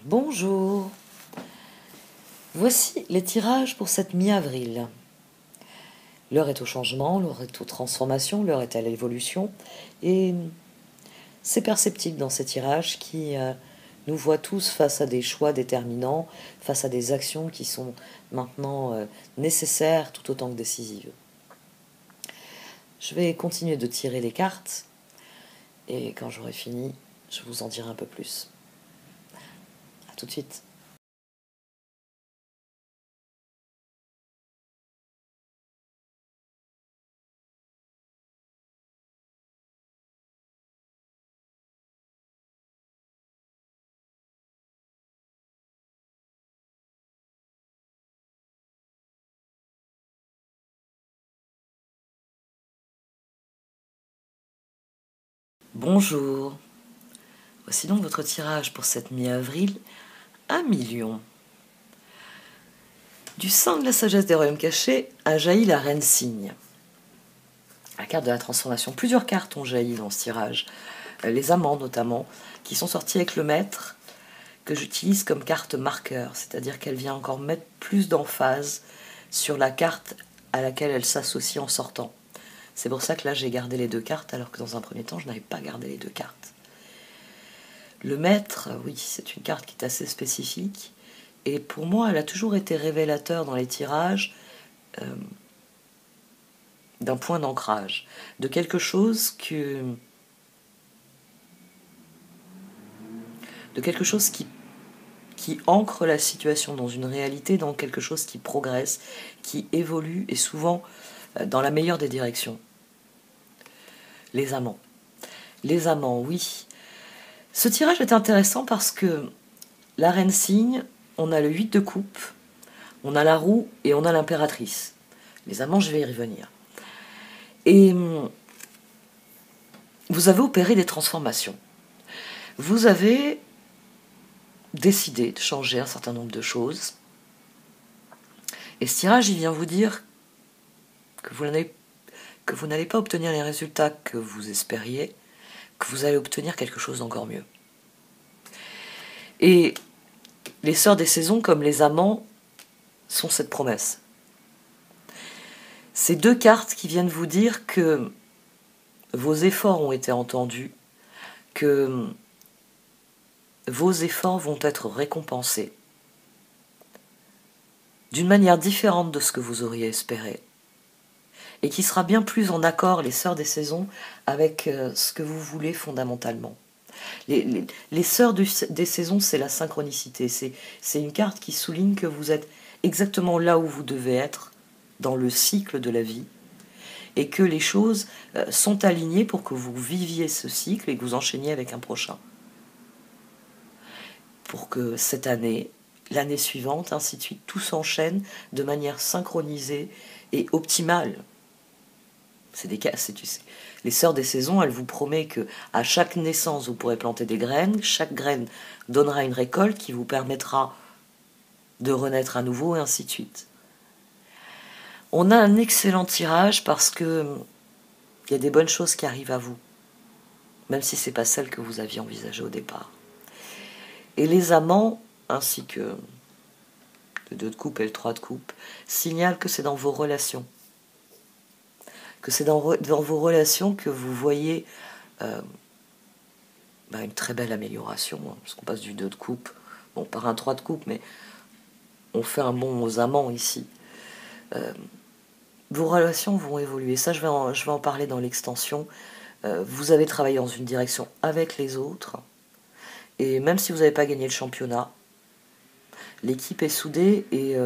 Bonjour, voici les tirages pour cette mi-avril. L'heure est au changement, l'heure est aux transformations, l'heure est à l'évolution, et c'est perceptible dans ces tirages qui nous voient tous face à des choix déterminants, face à des actions qui sont maintenant nécessaires tout autant que décisives. Je vais continuer de tirer les cartes, et quand j'aurai fini, je vous en dirai un peu plus. A tout de suite. Bonjour, voici donc votre tirage pour cette mi-avril, 1 million. Du sang de la sagesse des royaumes cachés a jailli la reine cygne. La carte de la transformation. Plusieurs cartes ont jailli dans ce tirage. Les amants notamment, qui sont sortis avec le maître, que j'utilise comme carte marqueur, c'est-à-dire qu'elle vient encore mettre plus d'emphase sur la carte à laquelle elle s'associe en sortant. C'est pour ça que là j'ai gardé les deux cartes, alors que dans un premier temps je n'avais pas gardé les deux cartes. Le maître, oui, c'est une carte qui est assez spécifique, et pour moi elle a toujours été révélateur dans les tirages d'un point d'ancrage, de quelque chose qui ancre la situation dans une réalité, dans quelque chose qui progresse, qui évolue, et souvent dans la meilleure des directions. Les amants. Les amants, oui. Ce tirage est intéressant parce que la reine cygne, on a le 8 de coupe, on a la roue et on a l'impératrice. Les amants, je vais y revenir. Et vous avez opéré des transformations. Vous avez décidé de changer un certain nombre de choses. Et ce tirage, il vient vous dire que vous n'allez pas obtenir les résultats que vous espériez, que vous allez obtenir quelque chose d'encore mieux. Et les sœurs des saisons, comme les amants, sont cette promesse. Ces deux cartes qui viennent vous dire que vos efforts ont été entendus, que vos efforts vont être récompensés d'une manière différente de ce que vous auriez espéré, et qui sera bien plus en accord, les sœurs des saisons, avec ce que vous voulez fondamentalement. Les sœurs des saisons, c'est la synchronicité, c'est une carte qui souligne que vous êtes exactement là où vous devez être dans le cycle de la vie, et que les choses sont alignées pour que vous viviez ce cycle et que vous enchaîniez avec un prochain. Pour que cette année, l'année suivante, ainsi de suite, tout s'enchaîne de manière synchronisée et optimale. Les sœurs des saisons, elles vous promettent que à chaque naissance, vous pourrez planter des graines. Chaque graine donnera une récolte qui vous permettra de renaître à nouveau, et ainsi de suite. On a un excellent tirage parce que il y a des bonnes choses qui arrivent à vous, même si ce n'est pas celle que vous aviez envisagée au départ. Et les amants, ainsi que le 2 de coupe et le 3 de coupe, signalent que c'est dans vos relations. Que c'est dans vos relations que vous voyez une très belle amélioration, parce qu'on passe du 2 de coupe, bon, par un 3 de coupe, mais on fait un bond aux amants ici. Vos relations vont évoluer, ça je vais en parler dans l'extension. Vous avez travaillé dans une direction avec les autres, et même si vous n'avez pas gagné le championnat, l'équipe est soudée, et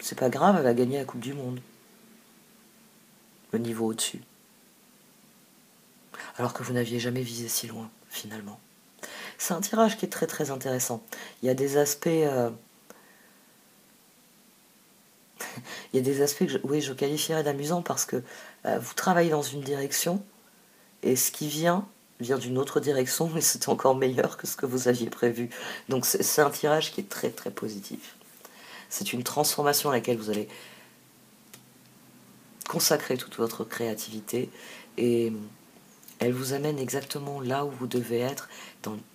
c'est pas grave, elle va gagner la Coupe du Monde. Le niveau au-dessus. Alors que vous n'aviez jamais visé si loin, finalement. C'est un tirage qui est très très intéressant. Il y a des aspects... il y a des aspects que je qualifierais d'amusants parce que vous travaillez dans une direction et ce qui vient d'une autre direction, mais c'est encore meilleur que ce que vous aviez prévu. Donc c'est un tirage qui est très très positif. C'est une transformation à laquelle vous allez consacrer toute votre créativité, et elle vous amène exactement là où vous devez être,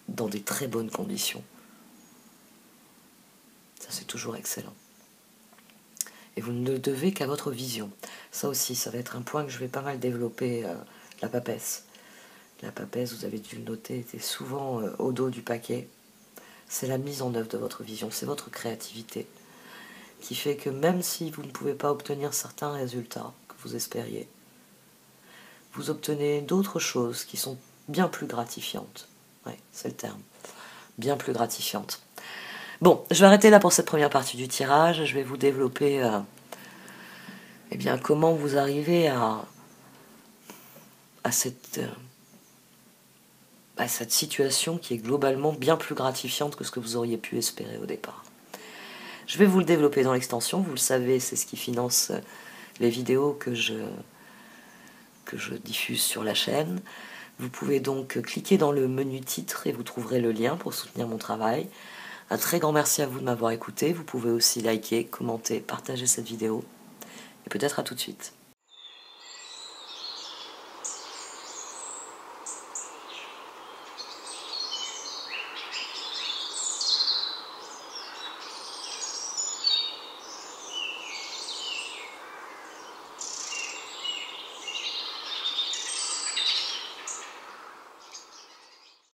dans des très bonnes conditions. Ça, c'est toujours excellent. Et vous ne devez qu'à votre vision. Ça aussi, ça va être un point que je vais pas mal développer, la papesse. La papesse, vous avez dû le noter, était souvent au dos du paquet. C'est la mise en œuvre de votre vision, c'est votre créativité qui fait que même si vous ne pouvez pas obtenir certains résultats que vous espériez, vous obtenez d'autres choses qui sont bien plus gratifiantes. Oui, c'est le terme. Bien plus gratifiantes. Bon, je vais arrêter là pour cette première partie du tirage. Je vais vous développer eh bien, comment vous arrivez à cette situation qui est globalement bien plus gratifiante que ce que vous auriez pu espérer au départ. Je vais vous le développer dans l'extension, vous le savez, c'est ce qui finance les vidéos que je diffuse sur la chaîne. Vous pouvez donc cliquer dans le menu titre et vous trouverez le lien pour soutenir mon travail. Un très grand merci à vous de m'avoir écouté. Vous pouvez aussi liker, commenter, partager cette vidéo. Et peut-être à tout de suite.